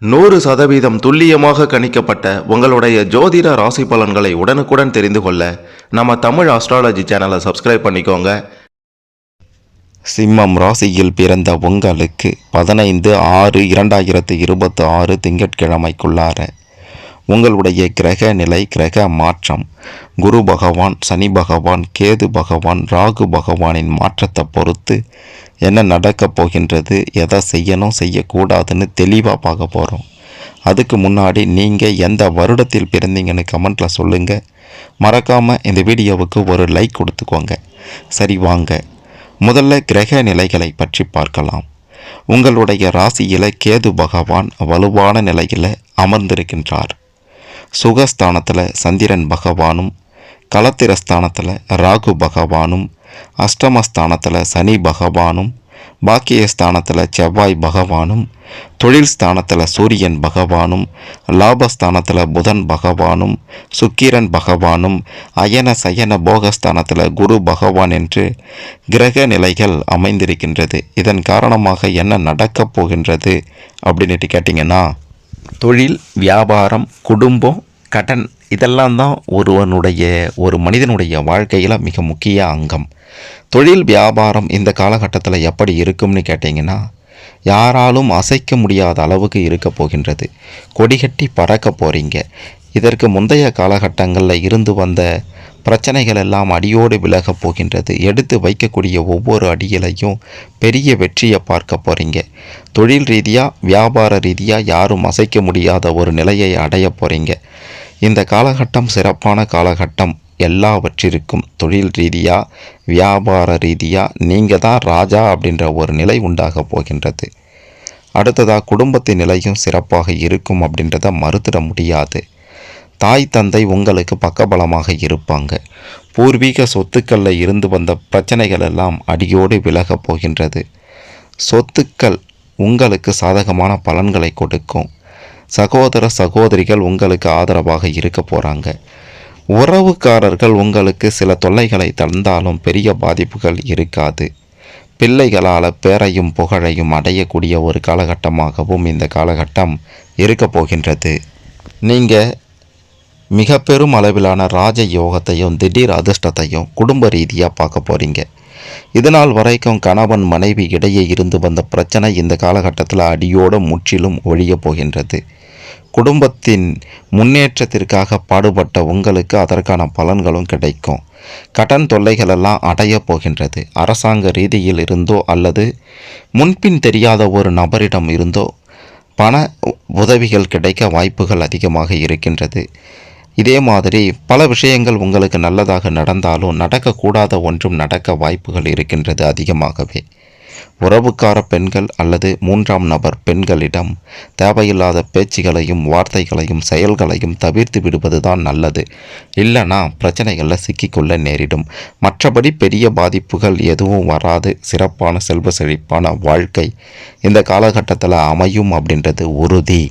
100% துல்லியமாக கணிக்கப்பட்ட உங்களுடைய ஜோதிட ராசி பலன்களை உடனுக்குடன் தெரிந்து கொள்ள நம்ம தமிழ் ஆஸ்ட்ராலஜி சேனலை சப்ஸ்கிரைப் பண்ணிக்கோங்க. சிம்மம் ராசியில் பிறந்த உங்களுக்கு 15/6/2026 திங்கட்கிழமைக்குள்ளார உங்களுடைய கிரக நிலை, கிரக மாற்றம், குரு பகவான், சனி பகவான், கேது பகவான், ராகு பகவானின் மாற்றத்தை பொறுத்து என்ன நடக்கப் போகின்றது, எதை செய்யணும் செய்யக்கூடாதுன்னு தெளிவாக பார்க்க போகிறோம். அதுக்கு முன்னாடி நீங்கள் எந்த வருடத்தில் பிறந்தீங்கன்னு கமெண்ட்டில் சொல்லுங்கள். மறக்காமல் இந்த வீடியோவுக்கு ஒரு லைக் கொடுத்துக்கோங்க. சரி, வாங்க முதல்ல கிரக நிலைகளை பற்றி பார்க்கலாம். உங்களுடைய ராசியில் கேது பகவான் வலுவான நிலையில் அமர்ந்திருக்கின்றார். சுகஸ்தானத்தில் சந்திரன் பகவானும், களத்திரஸ்தானத்தில் ராகு பகவானும், அஷ்டமஸ்தானத்தில் சனி பகவானும், பாக்கியஸ்தானத்தில் செவ்வாய் பகவானும், தொழில் ஸ்தானத்தில் சூரியன் பகவானும், லாபஸ்தானத்தில் புதன் பகவானும், சுக்கிரன் பகவானும், அயன சயன போகஸ்தானத்தில் குரு பகவான் என்று கிரக நிலைகள் அமைந்திருக்கின்றது. இதன் காரணமாக என்ன நடக்கப் போகின்றது அப்படின்ட்டு கேட்டிங்கன்னா, தொழில், வியாபாரம், குடும்பம், கடன் இதெல்லாம் தான் ஒரு மனிதனுடைய வாழ்க்கையில் மிக முக்கிய அங்கம். தொழில், வியாபாரம் இந்த காலகட்டத்தில் எப்படி இருக்கும்னு கேட்டிங்கன்னா, யாராலும் அசைக்க முடியாத அளவுக்கு இருக்க போகின்றது. கொடிகட்டி பறக்க போகிறீங்க. இதற்கு முந்தைய காலகட்டங்களில் இருந்து வந்த பிரச்சனைகள் எல்லாம் அடியோடு விலகப் போகின்றது. எடுத்து வைக்கக்கூடிய ஒவ்வொரு அடியிலையும் பெரிய வெற்றியை பார்க்க போகிறீங்க. தொழில் ரீதியாக, வியாபார ரீதியாக யாரும் அசைக்க முடியாத ஒரு நிலையை அடைய போகிறீங்க. இந்த காலகட்டம் சிறப்பான காலகட்டம். எல்லாவற்றிற்கும் தொழில் ரீதியாக, வியாபார ரீதியாக நீங்கள் தான் ராஜா அப்படின்ற ஒரு நிலை உண்டாக போகின்றது. அடுத்ததாக குடும்பத்தின் நிலையும் சிறப்பாக இருக்கும் அப்படின்றத மறுத்திட முடியாது. தாய் தந்தை உங்களுக்கு பக்கபலமாக இருப்பாங்க. பூர்வீக சொத்துக்களில் இருந்து வந்த பிரச்சனைகள் எல்லாம் அடியோடு விலகப் போகின்றது. சொத்துக்கள் உங்களுக்கு சாதகமான பலன்களை கொடுக்கும். சகோதர சகோதரிகள் உங்களுக்கு ஆதரவாக இருக்க போகிறாங்க. உறவுக்காரர்கள் உங்களுக்கு சில தொல்லைகளை தந்தாலும் பெரிய பாதிப்புகள் இருக்காது. பிள்ளைகளால் பேரையும் புகழையும் அடையக்கூடிய ஒரு காலகட்டமாகவும் இந்த காலகட்டம் இருக்க போகின்றது. நீங்கள் மிக பெரும் அளவிலான ராஜ யோகத்தையும் திடீர் அதிர்ஷ்டத்தையும் குடும்ப ரீதியாக பார்க்க போகிறீங்க. இதனால் வரைக்கும் கணவன் மனைவி இடையே இருந்து வந்த பிரச்சனை இந்த காலகட்டத்தில் அடியோடு முற்றிலும் ஒழிய போகின்றது. குடும்பத்தின் முன்னேற்றத்திற்காக பாடுபட்ட உங்களுக்கு அதற்கான பலன்களும் கிடைக்கும். கடன் தொல்லைகளெல்லாம் அடைய போகின்றது. அரசாங்க ரீதியில் இருந்தோ அல்லது முன்பின் தெரியாத ஒரு நபரிடம் இருந்தோ பண உதவிகள் கிடைக்க வாய்ப்புகள் அதிகமாக இருக்கின்றது. இதே மாதிரி பல விஷயங்கள் உங்களுக்கு நல்லதாக நடந்தாலும் நடக்கக்கூடாத ஒன்றும் நடக்க வாய்ப்புகள் இருக்கின்றது அதிகமாகவே. உறவுக்கார பெண்கள் அல்லது 3ஆம் நபர் பெண்களிடம் தேவையில்லாத பேச்சுகளையும் வார்த்தைகளையும் செயல்களையும் தவிர்த்து விடுவது தான் நல்லது. இல்லைனா பிரச்சனைகளில் சிக்கிக்கொள்ள நேரிடும். மற்றபடி பெரிய பாதிப்புகள் எதுவும் வராது. சிறப்பான செல்வ செழிப்பான வாழ்க்கை இந்த காலகட்டத்தில் அமையும் அப்படின்றது உறுதி.